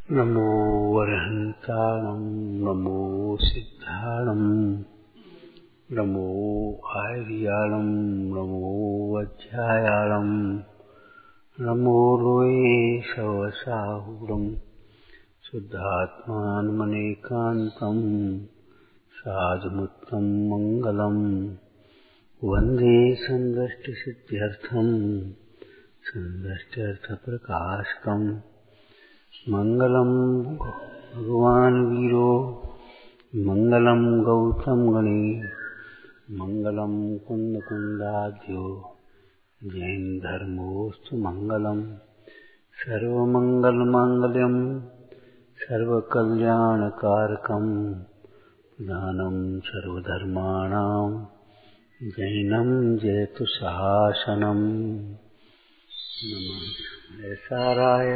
नमो वरहन्ताणं नमो सिद्धाणं नमो आर्याणं नमो वज्रायाणं नमो लोये सवसाहुरं शुद्धात्मानमनेकान्तं साधुमुत्तमं मङ्गलं वन्दे सन्द्रष्टसिद्ध्यर्थं सन्द्रष्ट्यर्थप्रकाशकम् मंगलम भगवान वीरो मंगलम गौतम गणे मंगलम कुंद कुंदाद्यो जैन धर्मोस्तु मंगलम सर्वमंगल मांगल्यम सर्वकल्याणकारकम प्रधानम सर्वधर्माणां जैनम जयतु शासनम नमः साराय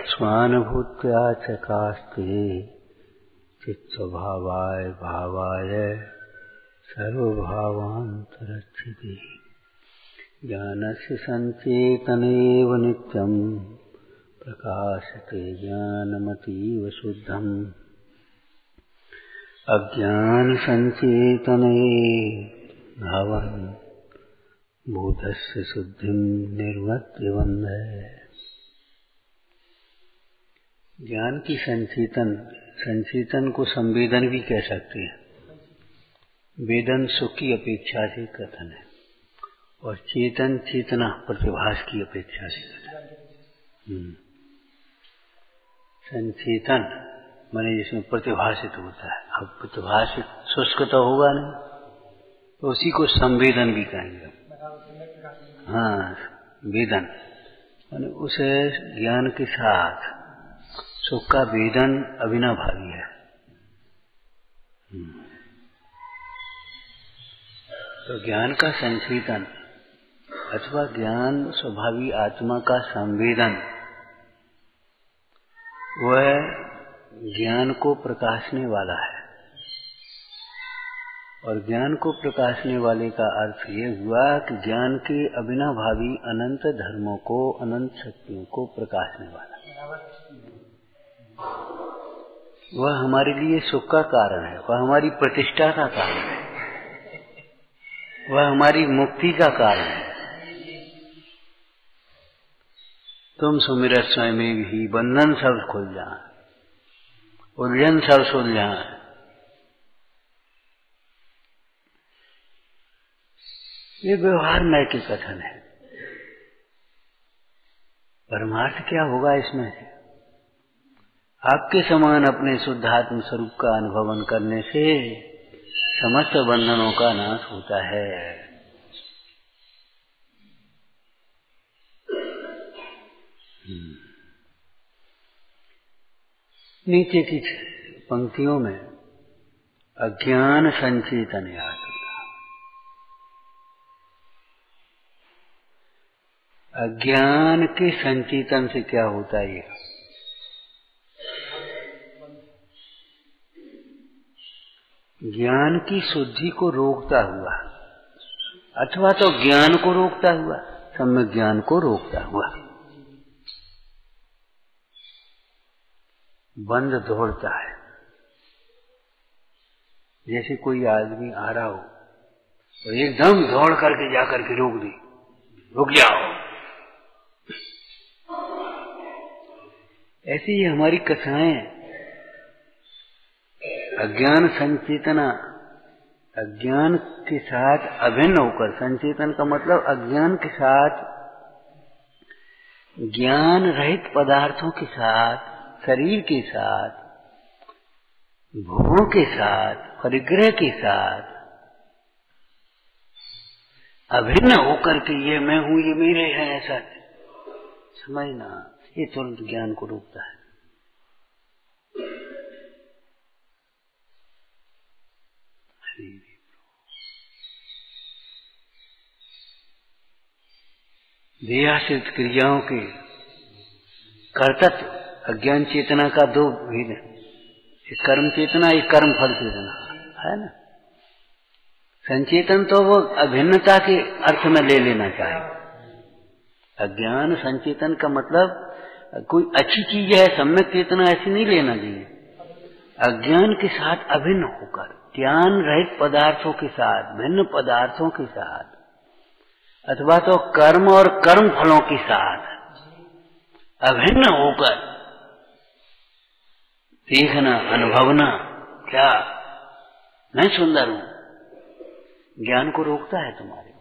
स्वानुभूत्या चकास्ते चित्स्वभावाय भावाय सर्वभावान्तरच्छिते ज्ञानस्य सञ्चेतनेव नित्यं प्रकाशते ज्ञानमतीव शुद्धम् अज्ञानसञ्चेतने भवन् बोधस्य शुद्धिं निर्वर्त्य वन्दे। ज्ञान की संचेतन को संवेदन भी कह सकते हैं। वेदन सुख की अपेक्षा से कथन है और चेतन चेतना प्रतिभास की अपेक्षा से कथन। संचेतन माने जिसमें प्रतिभाषित होता है। अब प्रतिभाषित शुष्क तो होगा नहीं, तो उसी को संवेदन भी कहेंगे। हाँ, वेदन माने उसे ज्ञान के साथ सुख का वेदन अविनाभावी है। तो ज्ञान का संचेतन अथवा ज्ञान स्वभावी आत्मा का संवेदन वह ज्ञान को प्रकाशने वाला है। और ज्ञान को प्रकाशने वाले का अर्थ ये हुआ कि ज्ञान के अविनाभावी अनंत धर्मों को, अनंत शक्तियों को प्रकाशने वाला। वह हमारे लिए सुख का कारण है, वह हमारी प्रतिष्ठा का कारण है, वह हमारी मुक्ति का कारण है। तुम सुमिरत स्वयं ही बंधन सब खुल जाए, उलझन सब सुलझाए। ये व्यवहार नय के कथन है। परमार्थ क्या होगा इसमें? आपके समान अपने शुद्धात्म स्वरूप का अनुभवन करने से समस्त बंधनों का नाश होता है। नीचे की पंक्तियों में अज्ञान संचेतन याद होता। अज्ञान के संचेतन से क्या होता है? ज्ञान की शुद्धि को रोकता हुआ, अथवा तो ज्ञान को रोकता हुआ, सम्यक ज्ञान को रोकता हुआ बंद दौड़ता है। जैसे कोई आदमी आ रहा हो तो एकदम दौड़ करके जाकर के रोक दे, रुक जाओ। ऐसी ही हमारी कथाएं अज्ञान संचेतना, अज्ञान के साथ अभिन्न होकर, संचेतन का मतलब अज्ञान के साथ, ज्ञान रहित पदार्थों के साथ, शरीर के साथ, भोगों के साथ, परिग्रह के साथ अभिन्न होकर के ये मैं हूं, ये मेरे हैं, ऐसा समझना, ये तुरंत ज्ञान को रोकता है। देहाश्रित क्रियाओं के कर्तत्व अज्ञान चेतना का दो भेद है। एक कर्म चेतना, एक कर्म फल चेतना है ना। संचेतन तो वो अभिन्नता के अर्थ में ले लेना चाहिए। अज्ञान संचेतन का मतलब कोई अच्छी चीज है, सम्यक चेतना ऐसी नहीं लेना चाहिए। अज्ञान के साथ अभिन्न होकर, ज्ञान रहित पदार्थों के साथ, भिन्न पदार्थों के साथ, अथवा तो कर्म और कर्म फलों के साथ अभिन्न होकर देखना, अनुभवना, क्या मैं सुंदर हूं, ज्ञान को रोकता है तुम्हारे।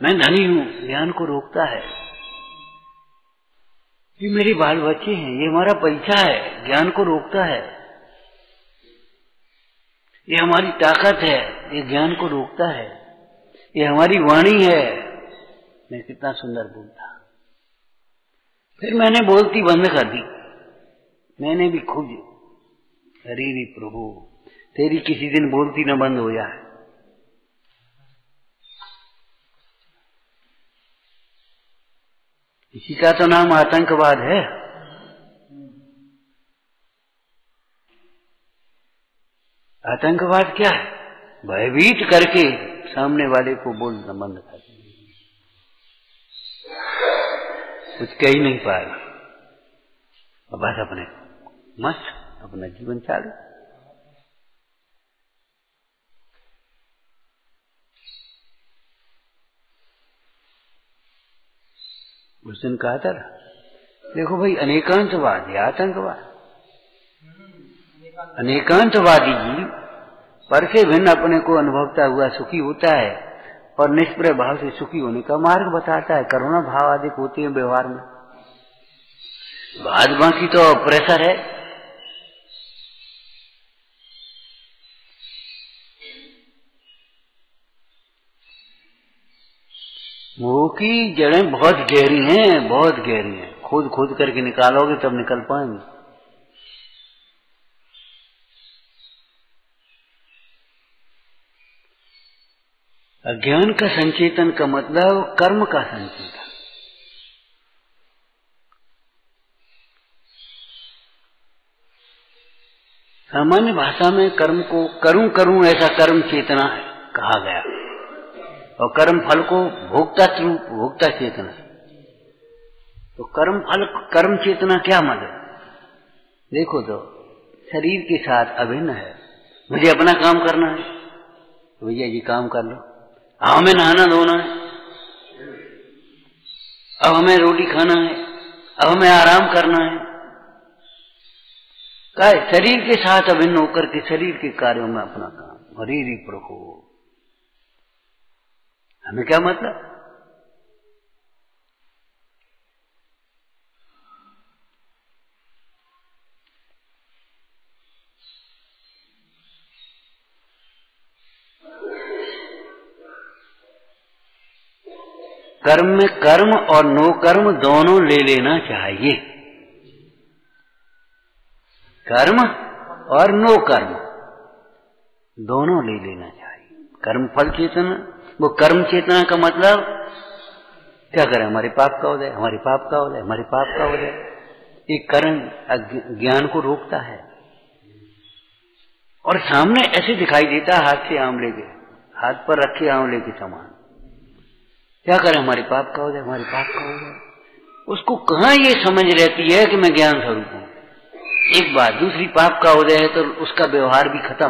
मैं धनी हूं, ज्ञान को रोकता है। ये मेरे बाल बच्चे हैं, ये हमारा परिचय है, ज्ञान को रोकता है। ये हमारी ताकत है, ये ज्ञान को रोकता है। ये हमारी वाणी है, मैं कितना सुंदर बोलता। फिर मैंने बोलती बंद कर दी। मैंने भी खुद, अरे प्रभु तेरी किसी दिन बोलती न बंद हो जाए। इसी का तो नाम आतंकवाद है। आतंकवाद क्या है? भयभीत करके सामने वाले को बोलना बंद कर दें, कुछ कह ही नहीं पाएगा, और बस अपने मस्त अपना जीवन चालू। उस दिन कहा था, देखो भाई, अनेकांतवाद या आतंकवाद। अनेकांतवादी जीव पर से भिन्न अपने को अनुभवता हुआ सुखी होता है और निष्प्रय भाव से सुखी होने का मार्ग बताता है। करुणा भाव अधिक होती है व्यवहार में, बाद बाकी तो प्रेशर है। मोह की जड़ें बहुत गहरी हैं, बहुत गहरी हैं। खोद खोद करके निकालोगे तब निकल पाएंगे। अज्ञान का संचेतन का मतलब कर्म का संचेतन। सामान्य भाषा में कर्म को करूं करूं ऐसा कर्म चेतना है कहा गया, और कर्म फल को भोक्ता चेतना। तो कर्म फल कर्म चेतना क्या मतलब? देखो तो शरीर के साथ अभिन्न है। मुझे अपना काम करना है, भैया जी काम कर लो। अब हमें नहाना धोना है, अब हमें रोटी खाना है, अब हमें आराम करना है। शरीर के साथ अभिन्न होकर के शरीर के कार्यों में अपना काम। हरि प्रभु, हमें क्या मतलब? कर्म में कर्म और नो कर्म दोनों ले लेना चाहिए। कर्म और नो कर्म दोनों ले लेना चाहिए। कर्म फल चेतना, वो कर्म चेतना का मतलब क्या करें? हमारे पाप का उदय, हमारे पाप का उदय, हमारे पाप का उदय। ये कर्म ज्ञान को रोकता है और सामने ऐसे दिखाई देता है हाथ से आंवले के, हाथ पर रखे आंवले के समान। क्या करें? हमारे पाप का उदय, हमारे पाप का उदय। उसको कहाँ ये समझ रहती है कि मैं ज्ञान स्वरूप हूं। एक बात, दूसरी पाप का उदय है तो उसका व्यवहार भी खत्म।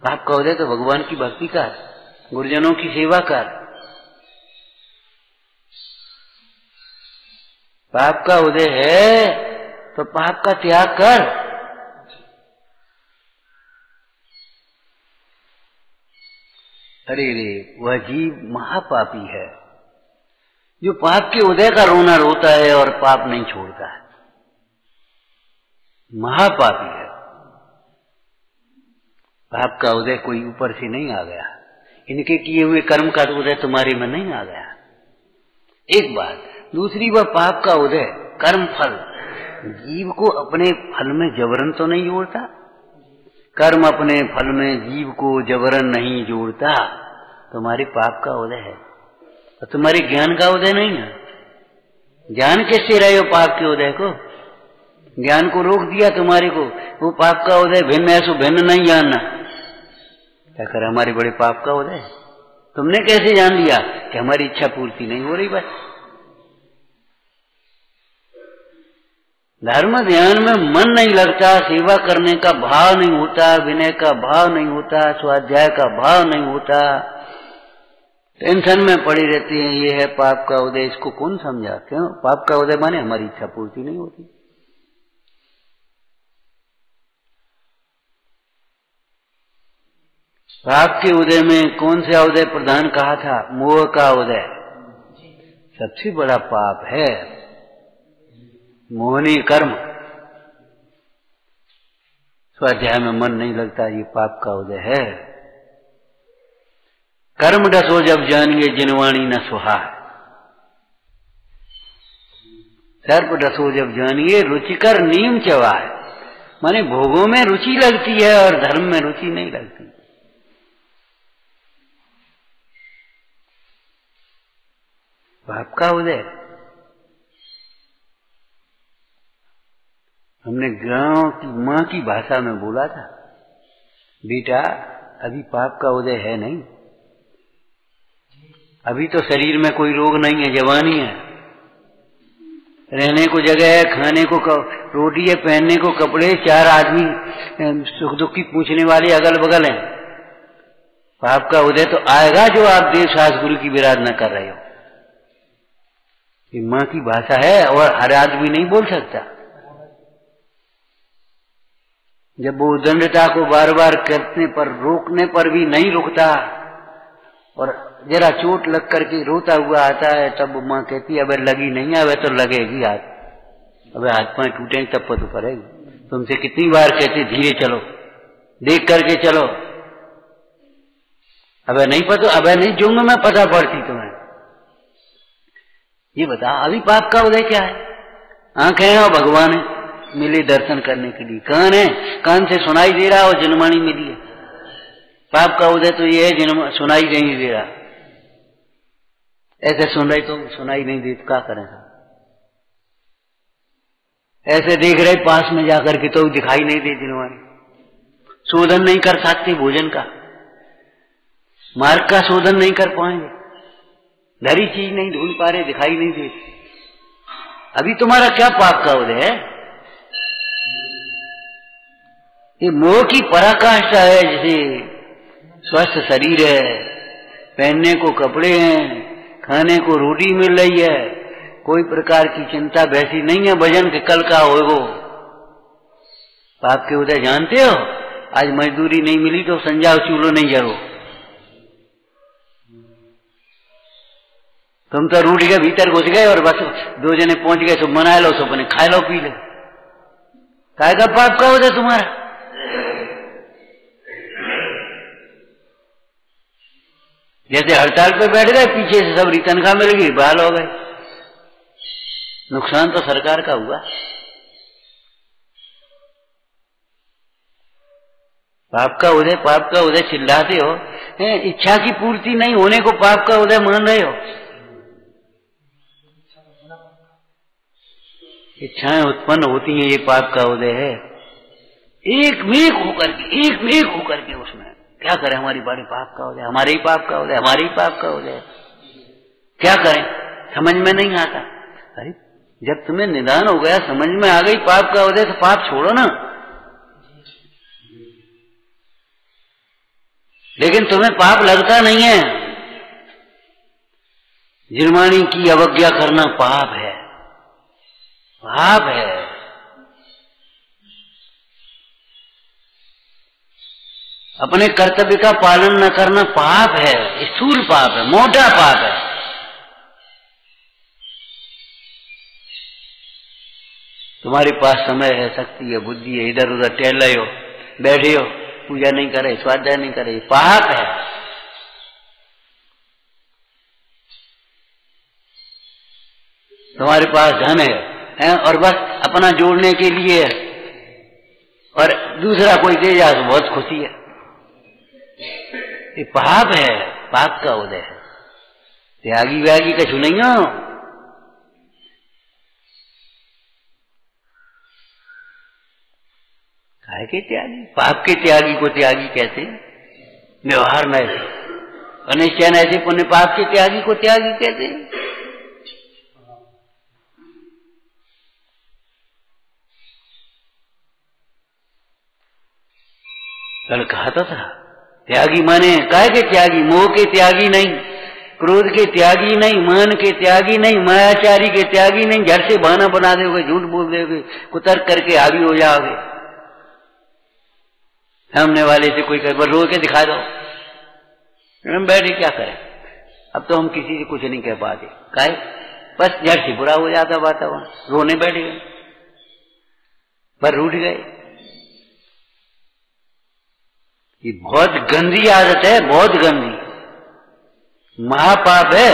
पाप का उदय तो भगवान की भक्ति कर, गुरुजनों की सेवा कर। पाप का उदय है तो पाप का त्याग कर। अरे रे, वह जीव महापापी है जो पाप के उदय का रोना रोता है और पाप नहीं छोड़ता है। महापापी है। पाप का उदय कोई ऊपर से नहीं आ गया, इनके किए हुए कर्म का उदय तुम्हारे में नहीं आ गया। एक बात। दूसरी, वह पाप का उदय कर्म फल जीव को अपने फल में जबरन तो नहीं जोड़ता। कर्म अपने फल में जीव को जबरन नहीं जोड़ता। तुम्हारे पाप का उदय है और तुम्हारे ज्ञान का उदय नहीं है। ज्ञान कैसे रहे हो पाप के उदय को? ज्ञान को रोक दिया तुम्हारे को। वो पाप का उदय भिन्न है, सो भिन्न नहीं जानना। क्या कर हमारे बड़े पाप का उदय? तुमने कैसे जान लिया कि हमारी इच्छा पूर्ति नहीं हो रही? बस धर्म ध्यान में मन नहीं लगता, सेवा करने का भाव नहीं होता, विनय का भाव नहीं होता, स्वाध्याय का भाव नहीं होता, टेंशन में पड़ी रहती है। ये है पाप का उदय। इसको कौन समझा? क्यों? पाप का उदय माने हमारी इच्छा पूर्ति नहीं होती। पाप के उदय में कौन सा उदय प्रधान कहा था? मोह का उदय सबसे बड़ा पाप है। मोहनी कर्म, स्वाध्याय में मन नहीं लगता, ये पाप का उदय है। कर्म डसो जब जानिए जिनवाणी न सुहा, सर्प डसो जब जानिए रुचिकर नीम चवाए। माने भोगों में रुचि लगती है और धर्म में रुचि नहीं लगती। पाप का उदय। हमने गांव की मां की भाषा में बोला था, बेटा अभी पाप का उदय है नहीं, अभी तो शरीर में कोई रोग नहीं है, जवानी है, रहने को जगह है, खाने को रोटी है, पहनने को कपड़े, 4 आदमी सुख दुख की पूछने वाले अगल बगल हैं। पाप का उदय तो आएगा जो आप देव सास गुरु की विराधना कर रहे हो। ये मां की भाषा है और हर आदमी नहीं बोल सकता। जब वो उद्दंडता को बार बार करने पर, रोकने पर भी नहीं रुकता और जरा चोट लग करके रोता हुआ आता है, तब मां कहती है अब लगी नहीं है, अब तो लगेगी हाथ, अब हाथ पांव टूटेंगे तब तो पड़ेगी। तुमसे कितनी बार कहते धीरे चलो, देख करके चलो, अब नहीं पता, अब नहीं जूंगा मैं, पता पड़ती तुम्हें। ये बता अभी पाप का उदय क्या है? आंखें हैं और भगवान है मिले दर्शन करने के लिए, कान है, कान से सुनाई दे रहा और जनवाणी मिली है। पाप का उदय तो ये है सुनाई नहीं दे रहा। ऐसे सुन रहे तो सुनाई नहीं दे, क्या करें? ऐसे देख रहे पास में जाकर के तो दिखाई नहीं दे जनवाणी। शोधन नहीं कर सकते भोजन का, मार्ग का शोधन नहीं कर पाएंगे, धरी चीज नहीं ढूंढ पा रहे, दिखाई नहीं देती। अभी तुम्हारा क्या पाप का उदय है? ये मोह की पराकाष्ठा है। जैसे स्वस्थ शरीर है, पहनने को कपड़े हैं, खाने को रोटी मिल रही है, कोई प्रकार की चिंता वैसी नहीं है भजन के कल का होगो। पाप के उदय जानते हो? आज मजदूरी नहीं मिली तो संजाओ चूल्हो नहीं जरो। तुम तो रूढ़ी के भीतर घुस गए और बस 2 जने पहुंच गए, तो मना लो, सो अपने खा लो पी लो। काय का पाप का उदय तुम्हारा? जैसे हड़ताल पे बैठ गए, पीछे से सब तनख्वाह मिल गई, बहाल हो गए। नुकसान तो सरकार का हुआ। पाप का उदय, पाप का उदय चिल्लाते हो, इच्छा की पूर्ति नहीं होने को पाप का उदय मान रहे हो। इच्छाएं उत्पन्न होती हैं, ये पाप का उदय है। एक में एक होकर के उसमें क्या करें? हमारी बारी पाप का उदय, हमारे ही पाप का उदय, हमारे ही पाप का उदय। क्या करें? समझ में नहीं आता। अरे जब तुम्हें निदान हो गया, समझ में आ गई पाप का उदय, तो पाप छोड़ो ना। लेकिन तुम्हें पाप लगता नहीं है। जिनवाणी की अवज्ञा करना पाप है, पाप है। अपने कर्तव्य का पालन न करना पाप है, स्थूल पाप है, मोटा पाप है। तुम्हारे पास समय है, शक्ति है, बुद्धि है, इधर उधर टहल रहे हो, बैठे हो, पूजा नहीं करे, स्वाध्याय नहीं करे, पाप है। तुम्हारे पास धन है और बस अपना जोड़ने के लिए, और दूसरा कोई दे जाए तो बहुत खुशी है। ये पाप है, पाप का उदय है। त्यागी व्यागी कछु नहीं हो। काहे के त्यागी? पाप के त्यागी को त्यागी कहते हैं। व्यवहार में अनिश्चय ऐसे पुण्य पाप के त्यागी को त्यागी कहते हैं। कल कहता था त्यागी माने काहे के त्यागी, मोह के त्यागी नहीं, क्रोध के त्यागी नहीं, मान के त्यागी नहीं, मायाचारी के त्यागी नहीं। झट से बहाना बना दोगे, झूठ बोल दोगे, कुतर्क करके हावी हो जाओगे। सामने वाले से कोई कर रो के दिखा दो, हम बैठे क्या करें। अब तो हम किसी से कुछ नहीं कह पाते, काहे बस झट से बुरा हो जाता वातावरण, रोने बैठ गए, पर रूठ गए। ये बहुत गंदी आदत है, बहुत गंदी, महापाप है।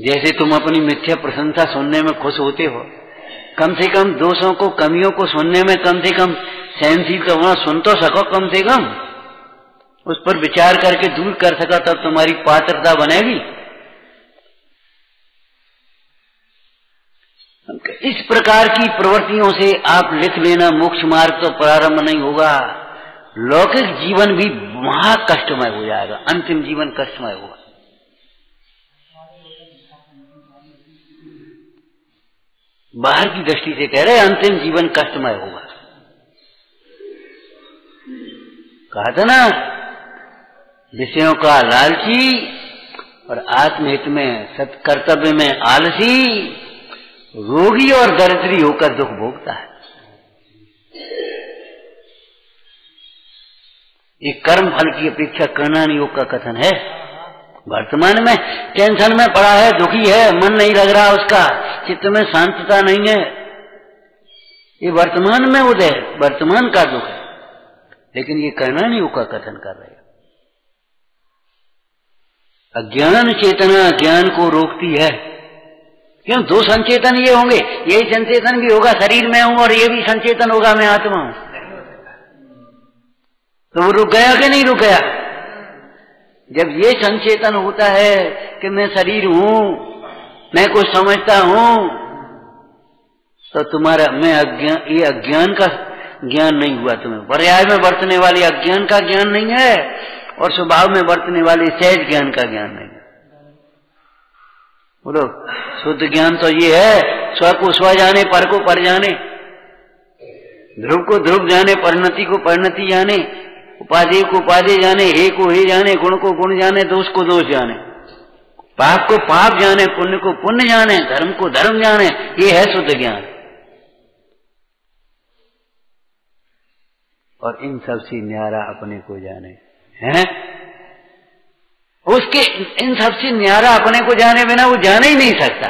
जैसे तुम अपनी मिथ्या प्रशंसा सुनने में खुश होते हो, कम से कम दोषों को, कमियों को सुनने में कम से कम सहनशील का होना, सुन तो सको कम से कम, उस पर विचार करके दूर कर सका, तब तुम्हारी पात्रता बनेगी। इस प्रकार की प्रवृत्तियों से आप लिख लेना, मोक्ष मार्ग तो प्रारंभ नहीं होगा, लौकिक जीवन भी महा कष्टमय हो जाएगा, अंतिम जीवन कष्टमय होगा। बाहर की दृष्टि से कह रहे अंतिम जीवन कष्टमय होगा। कहा था ना, विषयों का लालची और आत्महित में सत्कर्तव्य में आलसी, रोगी और दरिद्री होकर दुख भोगता है। ये कर्म फल की अपेक्षा करना योग का कथन है। वर्तमान में टेंशन में पड़ा है, दुखी है, मन नहीं लग रहा उसका, चित्त में शांतता नहीं है, ये वर्तमान में उदय, वर्तमान का दुख है। लेकिन ये करना योग का कथन कर रहे हैं। अज्ञान चेतना ज्ञान को रोकती है। क्यों? दो संचेतन ये होंगे, यही संचेतन भी होगा शरीर में हूं और ये भी संचेतन होगा मैं आत्मा हूं, तो वो रुक गया कि नहीं रुक गया? जब ये संचेतन होता है कि मैं शरीर हूं, मैं कुछ समझता हूं, तो तुम्हारा मैं अज्ञान, ये अज्ञान का ज्ञान नहीं हुआ तुम्हें, पर्याय में बरतने वाले अज्ञान का ज्ञान नहीं है और स्वभाव में बरतने वाले सहज ज्ञान का ज्ञान नहीं है। बोलो, शुद्ध ज्ञान तो ये है, स्व को स्व जाने, पर को पर जाने, ध्रुव को ध्रुव जाने, परिणति को परिणति जाने, उपाधि को उपाधि जाने, हे को हे जाने, गुण को गुण जाने, दोष को दोष जाने, पाप को पाप जाने, पुण्य को पुण्य जाने, धर्म को धर्म जाने, ये है शुद्ध ज्ञान। और इन सबसे न्यारा अपने को जाने हैं, उसके इन सबसे न्यारा अपने को जाने बिना वो जान ही नहीं सकता।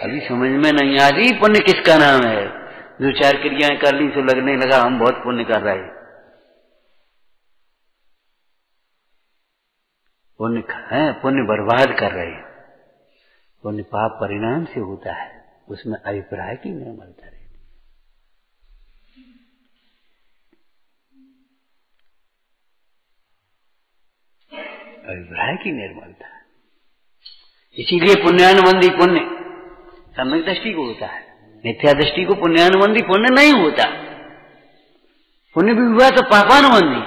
अभी समझ में नहीं आ रही पुण्य किसका नाम है। दो चार क्रियाएं कर ली तो लगने लगा हम बहुत पुण्य कर रहे हैं। पुण्य है, पुण्य बर्बाद कर रहे हैं। पुण्य पाप परिणाम से होता है, उसमें अभिप्राय की निर्मलता रहती। अभिप्राय की निर्मलता, इसीलिए पुण्यानुबंधी पुण्य सम्यक दृष्टि को होता है, मिथ्या दृष्टि को पुण्यानुबंधी पुण्य नहीं होता। पुण्य भी हुआ तो पापानुबंधी,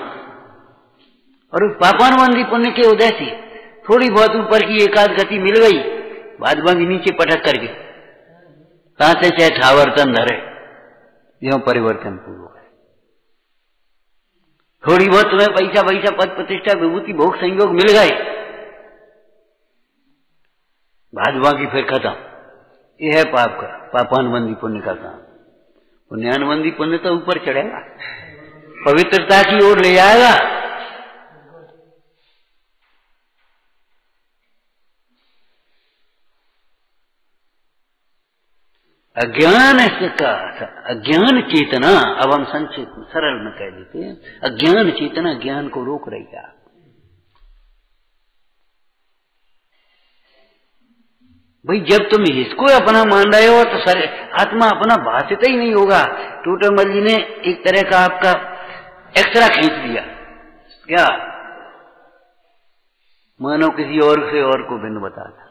और उस पापानुबंधी पुण्य के उदय से थोड़ी बहुत ऊपर की एकाध गति मिल गई, बाद बाकी नीचे पटक करके तांसे से ठावर्तन धरे, यह परिवर्तन पूर्व है। थोड़ी बहुत तुम्हें पैसा पैसा पद प्रतिष्ठा विभूति भोग संयोग मिल गए, बाद बाकी फिर खत्म। यह है पाप का, पापानुबंधी पुण्य का काम। पुण्यानुबंधी पुण्य तो ऊपर चढ़ेगा, पवित्रता की ओर ले जाएगा। अज्ञान का अज्ञान चेतना, अब हम संक्षिप्त सरल में कह देते हैं, अज्ञान चेतना ज्ञान को रोक रही है। भाई जब तुम इसको अपना मान रहे हो तो आत्मा अपना भाषित ही नहीं होगा। टूटमल जी ने एक तरह का आपका एक्सरा खींच दिया, क्या मानो किसी और से और को भिन्न बताता।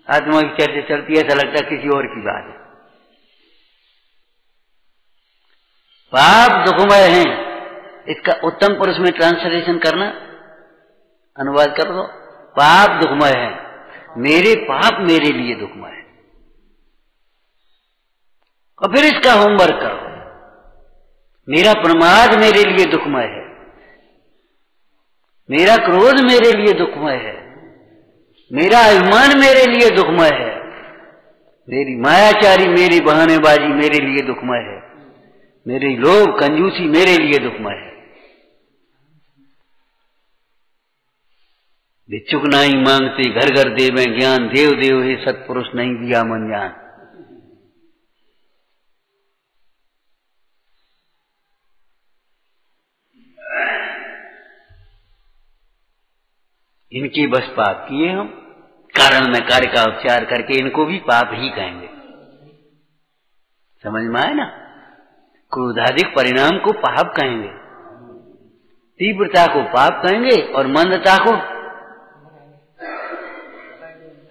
आत्मा की चर्चा चलती है, ऐसा लगता है किसी और की बात है। पाप दुखमय हैं, इसका उत्तम पुरुष में ट्रांसलेशन करना, अनुवाद कर दो, पाप दुखमय है, मेरे पाप मेरे लिए दुखमय है। और फिर इसका होमवर्क करो। मेरा प्रमाद मेरे लिए दुखमय है, मेरा क्रोध मेरे लिए दुखमय है, मेरा अभिमान मेरे लिए दुखमय है, मेरी मायाचारी मेरी बहानेबाजी मेरे लिए दुखमय है, मेरी लोभ कंजूसी मेरे लिए दुखमय है। भिक्षुक नहीं मांगते घर घर देवे ज्ञान, देव देव हे सत्पुरुष नहीं दिया मन जान। इनके बस पाप किए हम, कारण में कार्य का उपचार करके इनको भी पाप ही कहेंगे। समझ में आए ना? क्रोधाधिक परिणाम को पाप कहेंगे, तीव्रता को पाप कहेंगे और मंदता को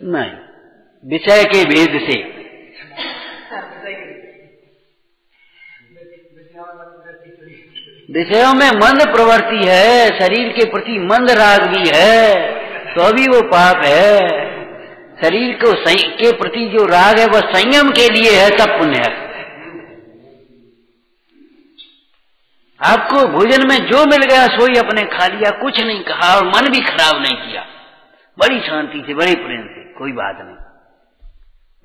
नहीं। विषय के भेद से विषयों में मंद प्रवृत्ति है, शरीर के प्रति मंद राग भी है तो अभी वो पाप है। शरीर को के प्रति जो राग है वह संयम के लिए है, तब पुण्य है। आपको भोजन में जो मिल गया सोई अपने खा लिया, कुछ नहीं कहा और मन भी खराब नहीं किया, बड़ी शांति से बड़े प्रेम से, कोई बात नहीं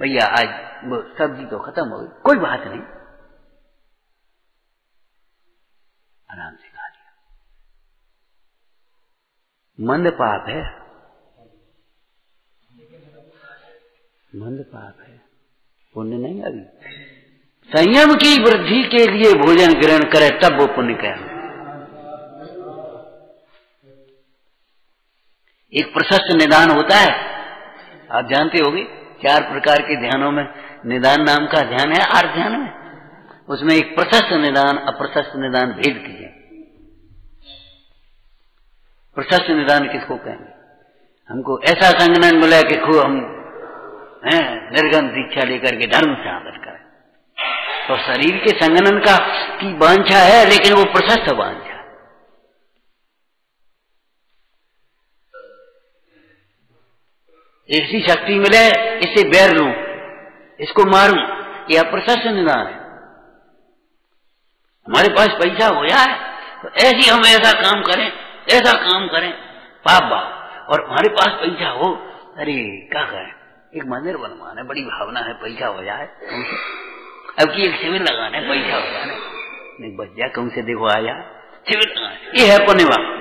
भैया आज वो सब्जी तो खत्म हो गई, कोई बात नहीं, आराम से खा लिया। मंद पाप है, मंद पाप है, पुण्य नहीं। अभी संयम की वृद्धि के लिए भोजन ग्रहण करे तब वो पुण्य कहें। एक प्रशस्त निदान होता है, आप जानते होंगे, 4 प्रकार के ध्यानों में निदान नाम का ध्यान है, 8 ध्यान में। उसमें एक प्रशस्त निदान अप्रशस्त निदान भेद कीजिए। प्रशस्त निदान किसको कहेंगे? हमको ऐसा संगठन मिला कि खूब हम निर्गम दीक्षा लेकर के धर्म साधन करें, तो शरीर के संगठन का की वांछा है, लेकिन वो प्रशस्त वांछा। ऐसी शक्ति मिले इससे बैर लूं, इसको मारूं, यह प्रशस्त निदान है। हमारे पास पैसा हो जाए तो ऐसी हम ऐसा काम करें, ऐसा काम करें, पाप बाप। और हमारे पास पैसा हो, अरे क्या करें, एक मंदिर बनवाना है, बड़ी भावना है, पैसा हो जाए, अब की एक शिविर लगाना है, पैसा हो जाए, नहीं बच जाए, कौन से देखो आ जाए, शिविर लगाना, ये है पुण्य बाप।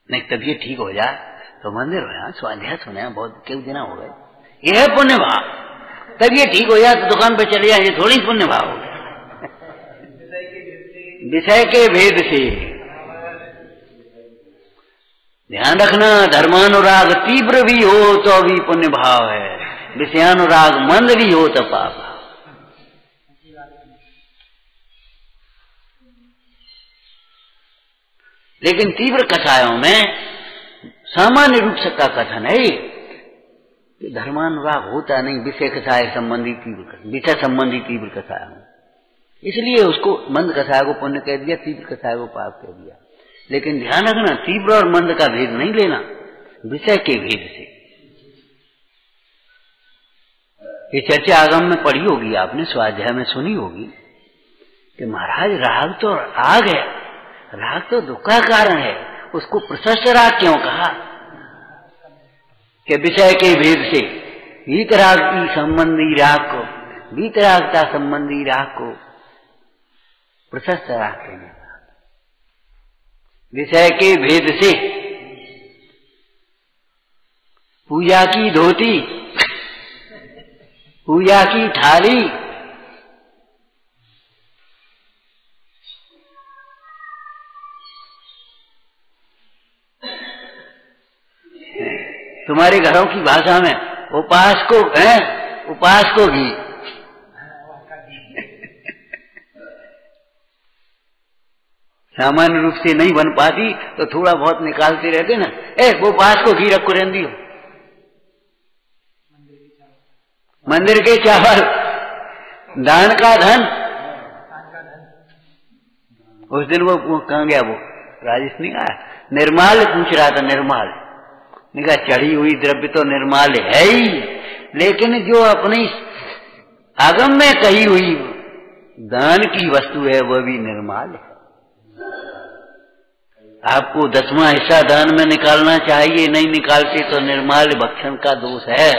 नहीं तबीयत ठीक हो जाए तो मंदिर हो जाए, स्वाध्याय सुने, बहुत क्यों दिन हो गए, ये है पुण्य भाव। तबीयत ठीक हो जाए तो दुकान पे चले जाए, ये थोड़ी पुण्य भाव हो गया। विषय के भेद से ध्यान रखना, धर्मानुराग तीव्र भी हो तो भी पुण्य भाव है, विषयानुराग मंद भी हो तो पाप। लेकिन तीव्र कथाओं में सामान्य रूप से का कथन है कि धर्मानुराग होता नहीं, विषय कथाएं संबंधी तीव्र, विषय संबंधी तीव्र कथाएं, इसलिए उसको मंद कथा को पुण्य कह दिया, तीव्र कथा को पाप कह दिया। लेकिन ध्यान रखना, तीव्र और मंद का भेद नहीं लेना, विषय के भेद से। ये चर्चा आगम में पढ़ी होगी आपने, स्वाध्याय में सुनी होगी कि महाराज राग तो राग है, राग तो दुख का कारण है, उसको प्रशस्त राग क्यों कहा? कि विषय के भेद से वीतराग की संबंधी राग को, वीतरागता संबंधी राग को प्रशस्त राग कहने का। विषय के भेद से पूजा की धोती, पूजा की थाली, तुम्हारे घरों की भाषा में उपास को है, उपास को घी, सामान्य रूप से नहीं बन पाती तो थोड़ा बहुत निकालते रहते ना, वो उपास को घी रखो रहती हो। मंदिर के चावल, दान का धन, उस दिन वो कहाँ गया, वो राजेश नहीं आया, निर्माल पूछ रहा था, निर्माल ने कहा चढ़ी हुई द्रव्य तो निर्माल है ही, लेकिन जो अपनी आगम में कही हुई दान की वस्तु है वह भी निर्माल है। आपको 10वां हिस्सा दान में निकालना चाहिए, नहीं निकालते तो निर्माल भक्षण का दोष है।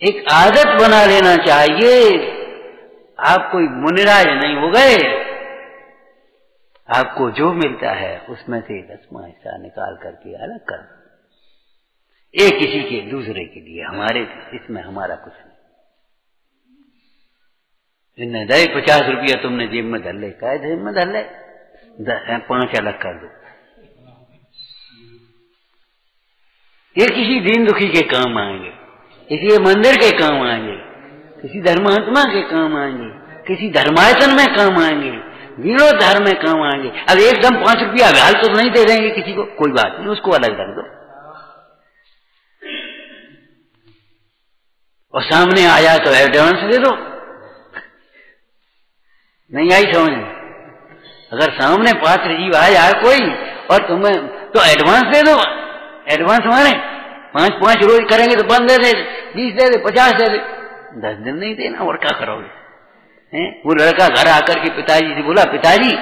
एक आदत बना लेना चाहिए। आप कोई मुनिराज नहीं हो गए, आपको जो मिलता है उसमें से 10वां हिस्सा निकाल करके अलग कर, एक किसी के दूसरे के लिए, हमारे इसमें हमारा कुछ नहीं। इन्हें दे 50 रुपया तुमने जेब में धर ले, क्या जेब में धर ले, 5 अलग कर दो। ये किसी दीन दुखी के काम आएंगे, किसी मंदिर के काम आएंगे, किसी धर्मात्मा के काम आएंगे, किसी धर्मायतन में काम आएंगे, जीर्णोद्धार में काम आएंगे। अब एकदम 5 रुपया हाल तो नहीं दे देंगे किसी को, कोई बात नहीं, उसको अलग रख दो। और सामने आया तो एडवांस दे दो। नहीं आई समझ में? अगर सामने पात्र जीव आ जाए कोई और तुम्हें तो एडवांस दे दो। एडवांस माने 5 रोज करेंगे तो 15 दे दे, 20 दे दे, 50 दे दे, 10 दिन नहीं देना और क्या करोगे? हैं? वो लड़का घर आकर के पिताजी से बोला, पिताजी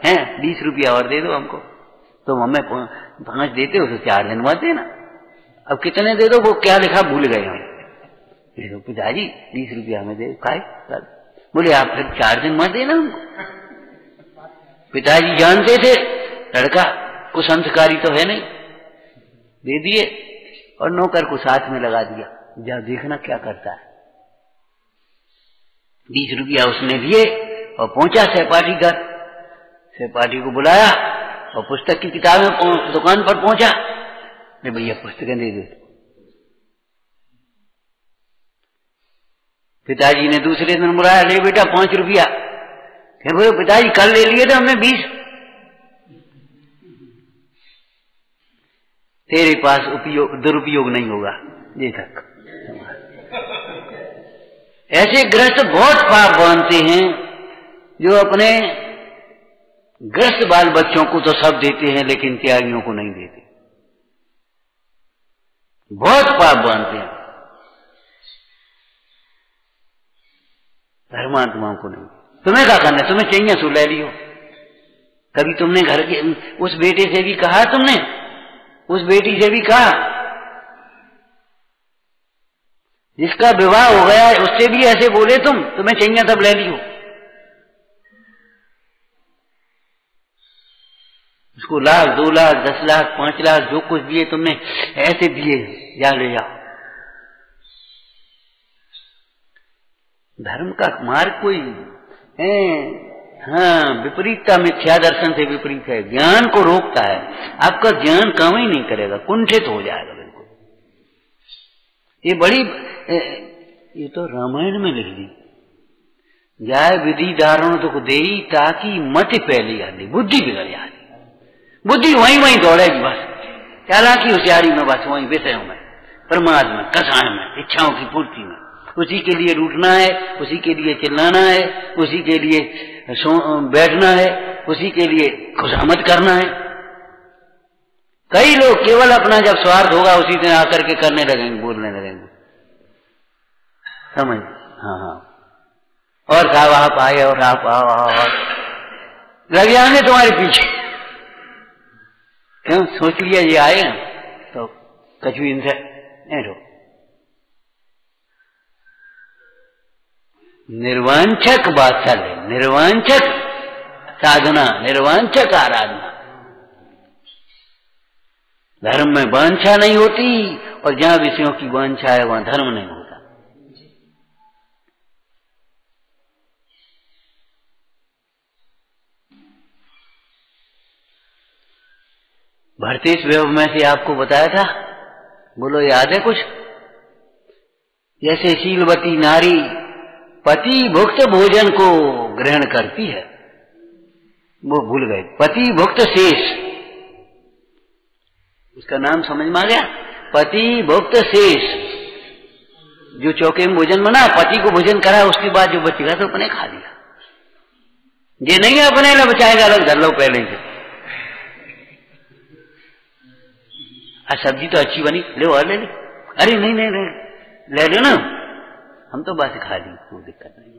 हैं 20 रुपया और दे दो हमको, तो हमें 5 देते हो तो 4 दिन बाद देना। अब कितने दे दो, वो क्या लिखा भूल गए हम। तो पिताजी 20 रुपया हमें दे, खाए। बोले आप फिर 4 दिन मत देना हमको। पिताजी जानते थे लड़का कुछ संस्कारी तो है नहीं, दे दिए और नौकर को साथ में लगा दिया, जा देखना क्या करता है। 20 रुपया उसने दिए और पहुंचा सहपाठी घर। सहपाठी को बुलाया और पुस्तक की किताबें दुकान पर पहुंचा, भैया पुस्तकें दे दो। पिताजी ने दूसरे दिन बुलाया, ले बेटा 5 रुपया। बोले पिताजी कल ले लिए थे हमने 20, तेरे पास दुरुपयोग नहीं होगा, ये तक। ऐसे ग्रस्त बहुत पाप बांधते हैं जो अपने ग्रस्त बाल बच्चों को तो सब देते हैं लेकिन त्यागियों को नहीं देते, बहुत पाप बांधते हैं, धर्मात्माओं को नहीं। तुम्हें क्या करना है, तुम्हें चाहिए सो ले लियो। कभी तुमने घर के उस बेटे से भी कहा, तुमने उस बेटी से भी कहा, जिसका विवाह हो गया है उससे भी ऐसे बोले तुम्हें चाहिए तब ले लियो। उसको 1 लाख 2 लाख 10 लाख 5 लाख जो कुछ दिए तुमने ऐसे दिए, जा ले जाओ। धर्म का मार्ग कोई है, हाँ विपरीतता मिथ्या दर्शन से विपरीत है, ज्ञान को रोकता है। आपका ज्ञान काम ही नहीं करेगा, कुंठित हो जाएगा बिल्कुल। ये बड़ी ये तो रामायण में लिख दी, जाय विधि दारुण दुख देई ताकि मति पहली आती, बुद्धि बिगड़ जाती। बुद्धि वहीं दौड़ेगी बस, चालाकी होशियारी में, बस वहीं विषयों में, प्रमाद में, कसाय में, इच्छाओं की पूर्ति में। उसी के लिए रूठना है, उसी के लिए चिल्लाना है, उसी के लिए बैठना है, उसी के लिए खुशामद करना है। कई लोग केवल अपना जब स्वार्थ होगा उसी दिन आकर के करने लगेंगे, बोलने लगेंगे, समझ? हाँ। और साहब आप आए और आप आओ लग जाएंगे तुम्हारे पीछे। क्यों? सोच लिया ये आए ना तो कछु इनसे नहीं रो। निर्वांछक वात्सल्य, निर्वांछक साधना, निर्वांछक आराधना। धर्म में वांछा नहीं होती, और जहां विषयों की वांछा है वहां धर्म नहीं होता। भरतेश वेव में से आपको बताया था, बोलो याद है कुछ? जैसे शीलवती नारी पति भुक्त भोजन को ग्रहण करती है, वो भूल गए, पति भुक्त शेष, उसका नाम समझ में आ गया? पति भुक्त शेष, जो चौके में भोजन बना, पति को भोजन करा, उसके बाद जो बचेगा तो अपने खा लिया। ये नहीं है अपने लिए बचाएगा, अलग धर लो पहले से। सब्जी तो अच्छी बनी, ले और ले ले। अरे नहीं नहीं ले लो ना, हम तो बस खा ली, कोई दिक्कत नहीं।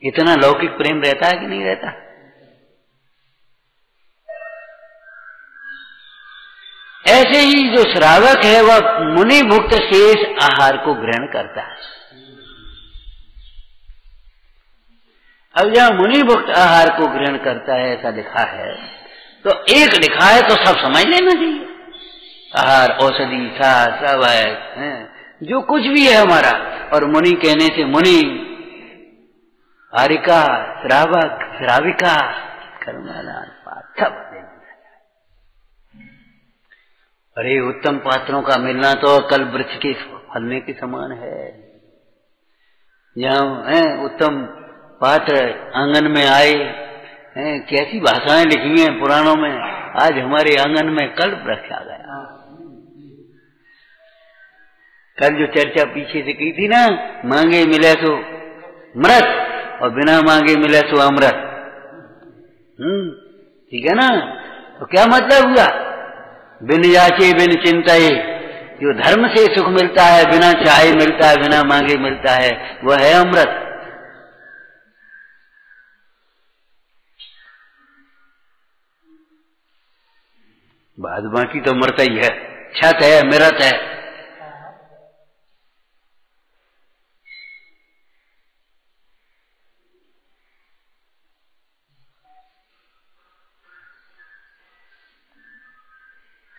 इतना लौकिक प्रेम रहता है कि नहीं रहता? ऐसे ही जो श्रावक है वह मुनि भुक्त शेष आहार को ग्रहण करता है। अब जब मुनि भुक्त आहार को ग्रहण करता है ऐसा लिखा है, तो एक लिखा है तो सब समझ लेना चाहिए। आहार, औषधि, सब है, जो कुछ भी है हमारा। और मुनि कहने से मुनि, आरिका, श्रावक, श्राविका, कर्मलान, सब देना। अरे उत्तम पात्रों का मिलना तो कल वृक्ष के फलने के समान है। जहाँ उत्तम पात्र आंगन में आए, कैसी भाषाएं लिखी हैं पुराणों में। आज हमारे आंगन में कल वृक्ष आ गया। कल जो चर्चा पीछे से की थी ना, मांगे मिले तो मृत और बिना मांगे मिले तो अमृत। ठीक है ना? तो क्या मतलब हुआ? बिन याचे बिन चिंताए, जो धर्म से सुख मिलता है, बिना चाहे मिलता है, बिना मांगे मिलता है, वह है अमृत। बाद बाकी तो मरता ही है, छत है, मृत है।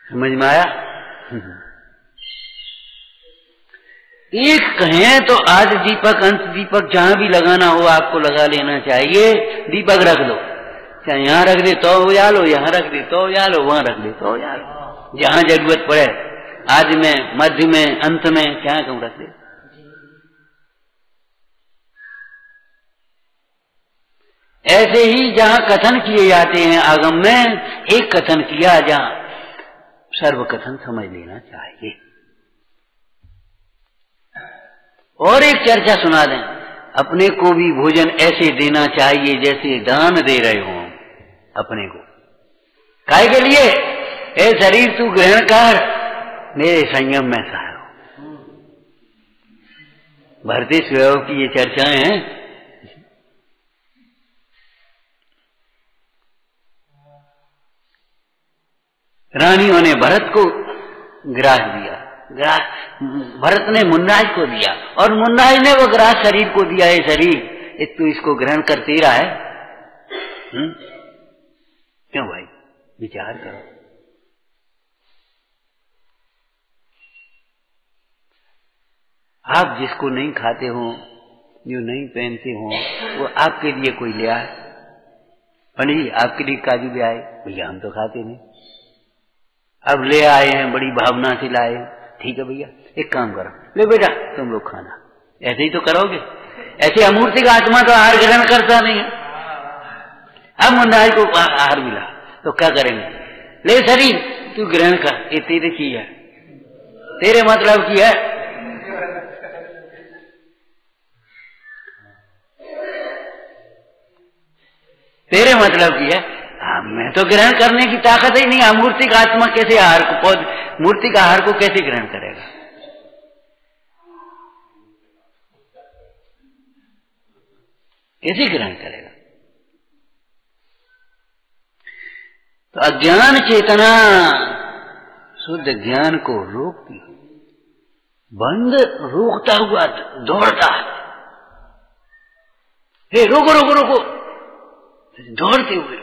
समझ में आया? एक कहें तो आज दीपक, अंत दीपक जहां भी लगाना हो आपको लगा लेना चाहिए। दीपक रख दो, चाहे यहां रख दे तो उजालो, यहां रख दे तो उजालो, वहां रख दे तो उजालो, जहां जरूरत पड़े, आदि में, मध्य में, अंत में, क्या कहूं रख दे। ऐसे ही जहां कथन किए जाते हैं आगम में, एक कथन किया जहां सर्व कथन समझ लेना चाहिए। और एक चर्चा सुना दें, अपने को भी भोजन ऐसे देना चाहिए जैसे दान दे रहे हो अपने को। काहे के लिए? ए शरीर तू ग्रहण कर, मेरे संयम में सहारो। भरते स्वयं की ये चर्चाएं हैं। रानियों ने भरत को ग्रास दिया, भरत ने मुन्नाज को दिया, और मुन्नाज ने वो ग्रास शरीर को दिया। है शरीर तू इसको ग्रहण करते रहा है। क्यों भाई? विचार करो। आप जिसको नहीं खाते हो, जो नहीं पहनते हो, वो आपके लिए कोई ले आए। पंडित जी आपके लिए काजू ले आए, भैया हम तो खाते नहीं, अब ले आए हैं, बड़ी भावना से लाए। ठीक है भैया, एक काम करो, ले बेटा तुम लोग खाना। ऐसे ही तो करोगे? ऐसे अमूर्तिक आत्मा तो आहार ग्रहण करता नहीं है। अब मुन्नाज को आहार मिला तो क्या करेंगे? ले शरीर तू ग्रहण कर, ये तेरे की है, तेरे मतलब की है। तेरे मतलब की है। मैं तो ग्रहण करने की ताकत ही नहीं। अमूर्तिक आत्मा कैसे आहार को, मूर्तिक आहार को कैसे ग्रहण करेगा? कैसे ग्रहण करेगा? तो अज्ञान चेतना शुद्ध ज्ञान को रोकती, बंद रोकता हुआ दौड़ता है। हे रोको रोको रोको, दौड़ते हुए।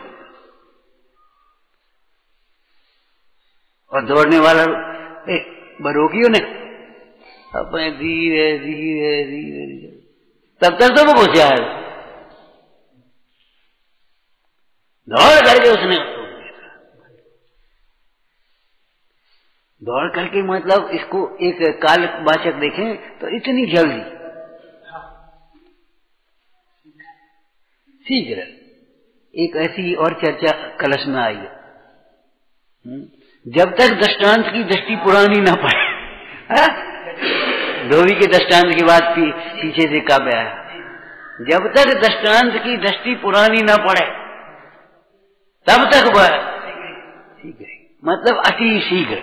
और दौड़ने वाला रोकियो ने अपने धीरे धीरे धीरे धीरे, तब तक तो वो होशियार है। दौड़ करके उसने दौड़ करके, मतलब इसको एक काल वाचक देखें तो इतनी जल्दी, शीघ्र। एक ऐसी और चर्चा कलश में आई है, जब तक दृष्टांत की दृष्टि पुरानी ना पड़े, धोबी के दृष्टांत के बाद पीछे से काव्य आया, जब तक दृष्टांत की दृष्टि पुरानी न पड़े तब तक वह शीघ्र, मतलब अति शीघ्र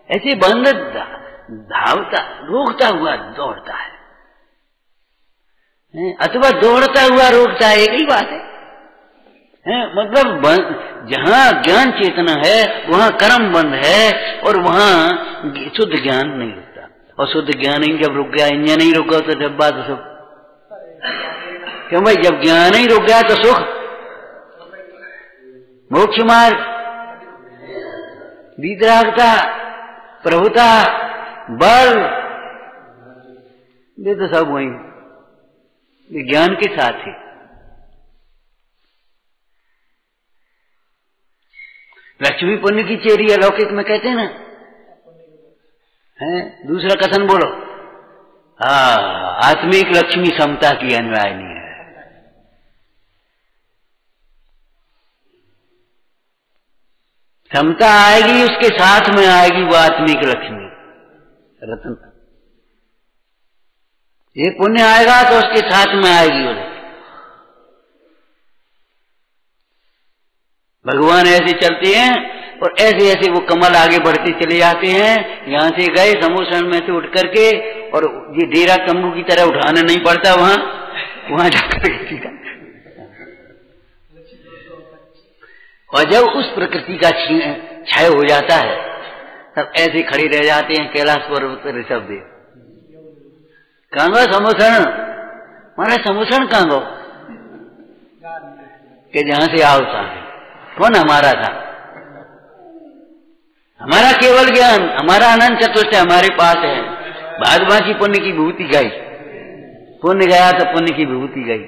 ऐसे बंद धावता रोकता हुआ दौड़ता है, अथवा दौड़ता हुआ रोकता है, एक ही बात है। मतलब जहां ज्ञान चेतना है वहां कर्म बंद है और वहां शुद्ध ज्ञान नहीं रुकता। और शुद्ध ज्ञान ही जब रुक गया, इंजन नहीं रुक गया तो डब्बा तो सुख, क्यों भाई? जब ज्ञान ही रुक गया तो सुख, मोक्ष मार्ग, वितरागता, प्रभुता, बल, ये तो सब वही ज्ञान के साथ है। लक्ष्मी पुण्य की चेरी अलौकिक में कहते हैं ना, है दूसरा कथन बोलो। आत्मिक लक्ष्मी समता की अन्वयनी है। समता आएगी उसके साथ में आएगी वो आत्मिक लक्ष्मी रत्न। ये पुण्य आएगा तो उसके साथ में आएगी वो। भगवान ऐसे चलते हैं और ऐसे ऐसे वो कमल आगे बढ़ते चले जाते हैं। यहां से गए समोसन में से उठ करके, और ये डेरा तंबू की तरह उठाना नहीं पड़ता, वहां जाकर सीधा। और जब उस प्रकृति का क्षय हो जाता है तब ऐसे खड़े रह जाते हैं कैलाश पर्वत पर ऋषभदेव। कहां गो समोसन? मारा समोसन कहां गो? कि जहां से आवता है। कौन हमारा था? हमारा केवल ज्ञान, हमारा अनंत चतुष्टय हमारे पास है। बाद बाकी पुण्य की विभूति गई, पुण्य गया तो पुण्य की विभूति गई।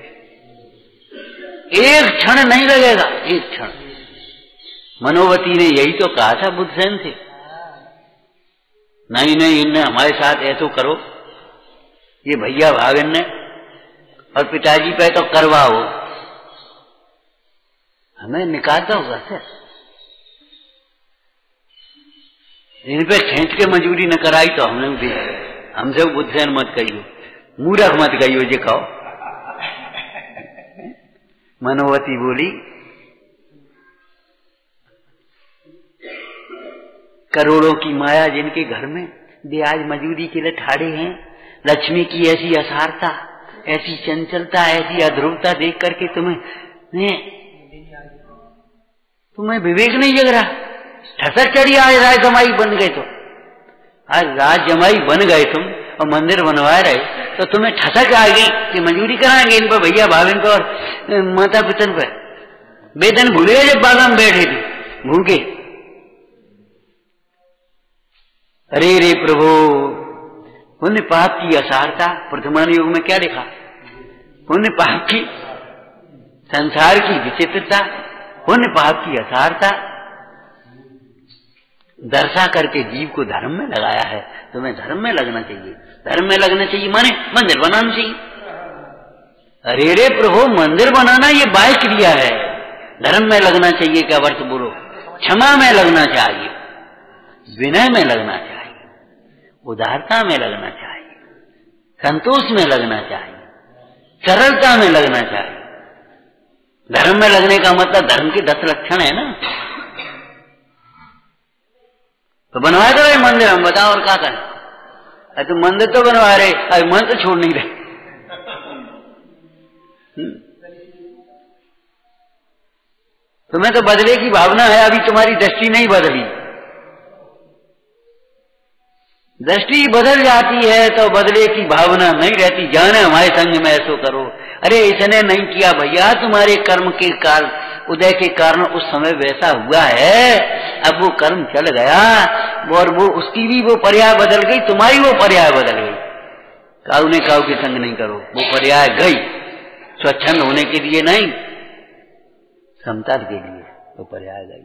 एक क्षण नहीं लगेगा, एक क्षण। मनोवती ने यही तो कहा था बुद्धसेन से, नहीं नहीं इनने हमारे साथ ऐसा करो, ये भैया भागन ने और पिताजी पे तो करवाओ, हमें निकालता होगा सर। इन पे खींच के मजबूरी न कराई तो हमने भी, हमसे बुद्धसेन मत कहियो, मूर्ख मत कहियो जे कहो। मनोवती बोली, करोड़ों की माया जिनके घर में, वे आज मजूरी के लिए ठाड़े हैं। लक्ष्मी की ऐसी असारता, ऐसी चंचलता, ऐसी अध्रुवता देख करके तुम्हें विवेक नहीं जग रहा। ठसक चढ़ी आज राज जमाई बन गए, तो आज राज जमाई बन गए तुम और मंदिर बनवा रहे, तो तुम्हें ठसक आ गई कि मजूरी कराएंगे इन पर, भैया भाभी पर और माता पिता पर। बेदन भूले जब बागा में बैठे थे भूखे। अरे रे प्रभु, पुण्य पाप की असारता। वर्तमान युग में क्या लिखा? पुण्य पाप की, संसार की विचित्रता, पुण्य पाप की असारता दर्शा करके जीव को धर्म में लगाया है। तुम्हें धर्म में लगना चाहिए, धर्म में लगना चाहिए माने मंदिर बनाना चाहिए। अरे रे प्रभु, मंदिर बनाना ये बाह्य क्रिया है, धर्म में लगना चाहिए। क्या वर्ष बोलो? क्षमा में लगना चाहिए, विनय में लगना चाहिए, उदारता में लगना चाहिए, संतोष में लगना चाहिए, सरलता में लगना चाहिए। धर्म में लगने का मतलब धर्म के 10 लक्षण है ना। तो बनवा दो ये मंदिर, हम बताओ और क्या करें? अरे तुम मंदिर तो बनवा रहे, अरे मन तो छोड़ नहीं रहे। तुम्हें तो बदले की भावना है, अभी तुम्हारी दृष्टि नहीं बदली। दृष्टि बदल जाती है तो बदले की भावना नहीं रहती। जाने हमारे संग में ऐसो करो, अरे इसने नहीं किया भैया, तुम्हारे कर्म के काल उदय के कारण उस समय वैसा हुआ है, अब वो कर्म चल गया और वो उसकी भी वो पर्याय बदल गई, तुम्हारी वो पर्याय बदल गई। काऊ ने काऊ के संग नहीं करो, वो पर्याय गई स्वच्छंद होने के लिए नहीं, समता के लिए वो पर्याय गई।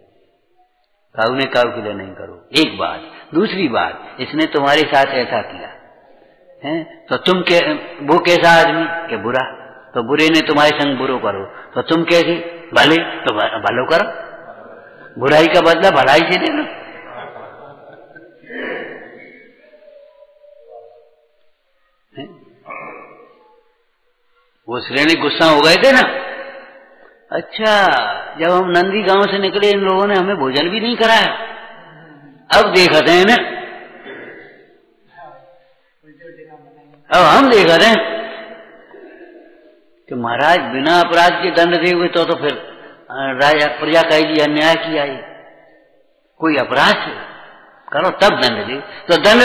काऊ ने काऊ के लिए नहीं करो, एक बात। दूसरी बात, इसने तुम्हारे साथ ऐसा किया है तो तुम के वो कैसा आदमी के बुरा, तो बुरे ने तुम्हारे संग बुरो करो, तो तुम कैसे भले, तो भलो करो। बुराई का बदला भलाई से देना। वो श्रेणी गुस्सा हो गए थे ना। अच्छा, जब हम नंदी गांव से निकले इन लोगों ने हमें भोजन भी नहीं कराया। अब देखते हैं ना, अब हम देखते हैं कि महाराज बिना अपराध के दंड दे हुए तो फिर राजा प्रजा कहेगी अन्याय किया है, कोई अपराध है करो तब दंड दे। तो दंड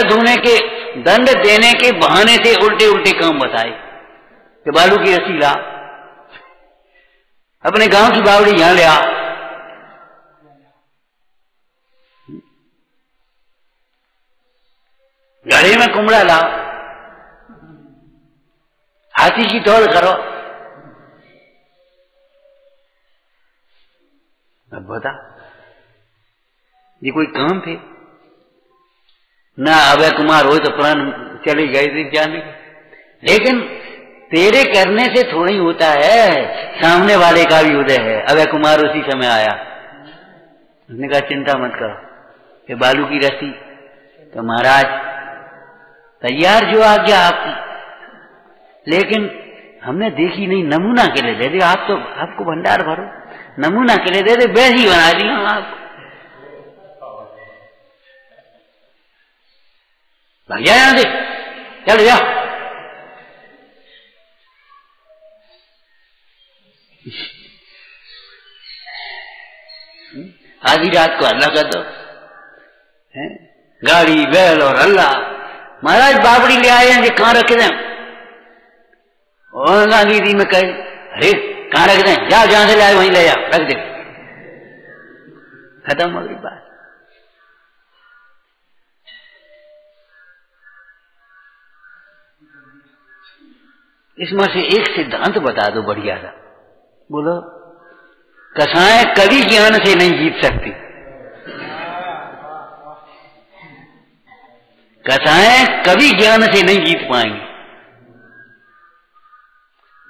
देने के बहाने से उल्टे उल्टे काम बताए कि बालू की रस्सी ला, अपने गांव की बावड़ी यहां ले आ, घड़े में कुमड़ा लाओ, हाथी की दौड़ करो। अब बता, ये कोई काम थे? ना अभय कुमार हो तो प्राण चले गए थे जाने। लेकिन तेरे करने से थोड़ी होता है, सामने वाले का भी उदय है। अभय कुमार उसी समय आया, उसने कहा चिंता मत करो, ये बालू की रस्सी तो महाराज तैयार जो आज्ञा आपकी, लेकिन हमने देखी नहीं, नमूना के लिए दे दे। आप तो आपको भंडार भरो, नमूना के लिए दे दे, वैसी बना दी हम आपको। भैया यहां से चल जा। आधी रात को हल्ला कर दो, गाड़ी बैल और हल्ला। महाराज बाबड़ी ले आए हैं, कहां रखे थे? और गांधी में कहे अरे कहां रख दें, जा जहां से लाए वहीं ले जा, रख दे, खत्म हो गई बात। इसमें से एक सिद्धांत बता दो बढ़िया सा, बोलो। कसाएं कभी ज्ञान से नहीं जीत सकती, कसाएं कभी ज्ञान से नहीं जीत पाएंगी।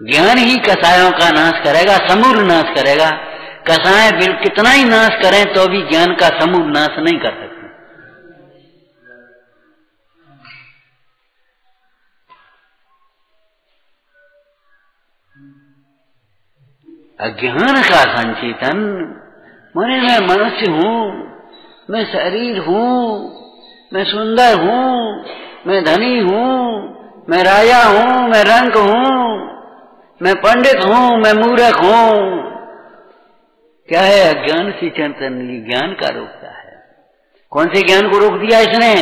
ज्ञान ही कसायों का नाश करेगा, समूल नाश करेगा। कसाएं कितना ही नाश करें तो भी ज्ञान का समूल नाश नहीं कर सकते। अज्ञान का संचेतन, माने मैं मनुष्य हूं, मैं शरीर हूं, मैं सुंदर हूं, मैं धनी हूं, मैं राजा हूं, मैं रंक हूं, मैं पंडित हूं, मैं मूर्ख हूं। क्या है अज्ञान से चिंतन? ये ज्ञान का रोकता है। कौन से ज्ञान को रोक दिया इसने?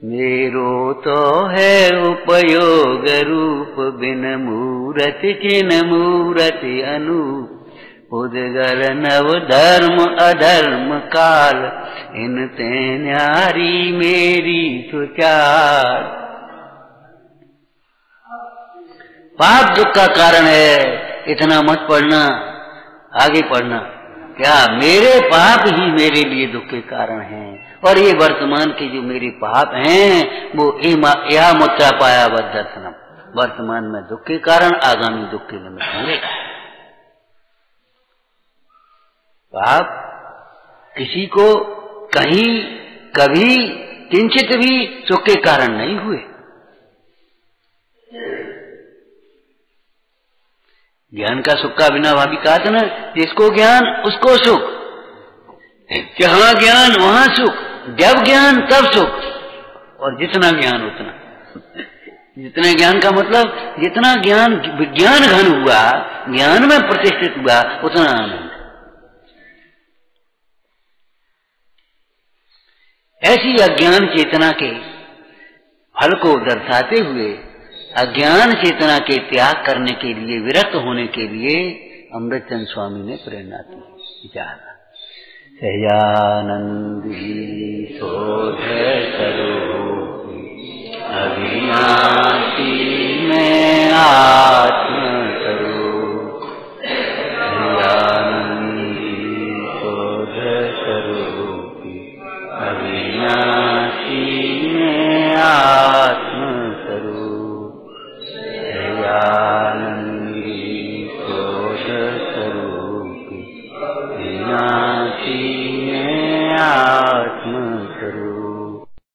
मेरो तो है उपयोग रूप, बिन मूरत चिन मूरत अनूप। उदगर नव धर्म अधर्म काल, इन ते न्यारी मेरी तो चार। पाप दुख का कारण है, इतना मत पढ़ना, आगे पढ़ना। क्या मेरे पाप ही मेरे लिए दुख के कारण हैं, और ये वर्तमान के जो मेरे पाप हैं वो या मुत्रा पाया दर्शनम, वर्तमान में दुख के कारण, आगामी दुख के निमित्त होंगे। पाप किसी को कहीं कभी किंचित भी सुख के कारण नहीं हुए। ज्ञान का सुख का बिना भाभी कहा था ना, जिसको ज्ञान उसको सुख, जहां ज्ञान वहां सुख, जब ज्ञान तब सुख, और जितना ज्ञान उतना। जितने ज्ञान का मतलब जितना ज्ञान विज्ञान घन हुआ, ज्ञान में प्रतिष्ठित हुआ, उतना आनंद। ऐसी अज्ञान चेतना के फल को दर्शाते हुए अज्ञान चेतना के त्याग करने के लिए, विरक्त होने के लिए अमृतचंद स्वामी ने प्रेरणा दी। विचार सहजानंदी शोध करो, अविनाशी में आत्म करो। सहजानंदी शोध करो, अविनाशी में आत्म करो। सहजानंदी शोध करो, विनाशी में आत्म करो।